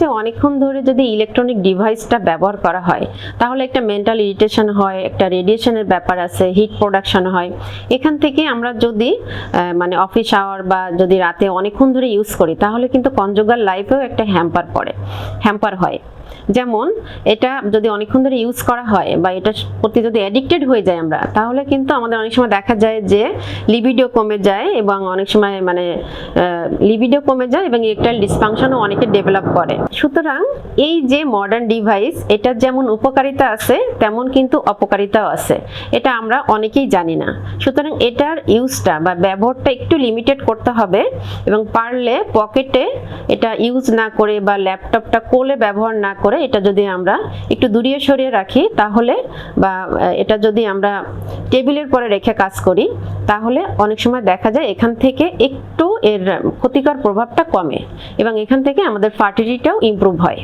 যে অনেকক্ষণ ধরে যদি ইলেকট্রনিক ডিভাইসটা ব্যবহার করা হয় তাহলে একটা মেন্টাল ইরিটেশন হয়, একটা রেডিয়েশনের ব্যাপার আছে, হিট প্রোডাকশন হয়। এখান থেকে আমরা যদি মানে অফিস আওয়ার বা যদি রাতে অনেকক্ষণ ধরে ইউজ করি তাহলে কিন্তু কনজুগাল লাইফেও একটা হ্যাম্পার হয়। যেমন এটা যদি অনেকক্ষণ ধরে ইউজ করা হয় বা এটার প্রতি যদি অ্যাডিক্টেড হয়ে যায় আমরা, তাহলে কিন্তু আমাদের অনেক সময় দেখা যায় যে লিবিডো কমে যায় এবং অনেক সময় মানে লিবিডো কমে যায় এবং ইরেকটাইল ডিসফাংশনও অনেকে ডেভেলপ করে। সুতরাং এই যে মডার্ন ডিভাইস, এটার যেমন উপকারিতা আছে তেমন কিন্তু অপকারিতাও আছে, এটা আমরা অনেকেই জানি না। সুতরাং এটার ইউজটা বা ব্যবহারটা একটু লিমিটেড করতে হবে এবং পারলে পকেটে এটা ইউজ না করে বা ল্যাপটপটা কোলে ব্যবহার না করে এটা যদি আমরা একটু দূরিয়ে সরিয়ে রাখি তাহলে, বা এটা যদি আমরা টেবিলের পরে রেখে কাজ করি তাহলে অনেক সময় দেখা যায় এখান থেকে একটু এর ক্ষতিকর প্রভাবটা কমে এবং এখান থেকে আমাদের ফার্টিলিটিটাও ইমপ্রুভ হয়।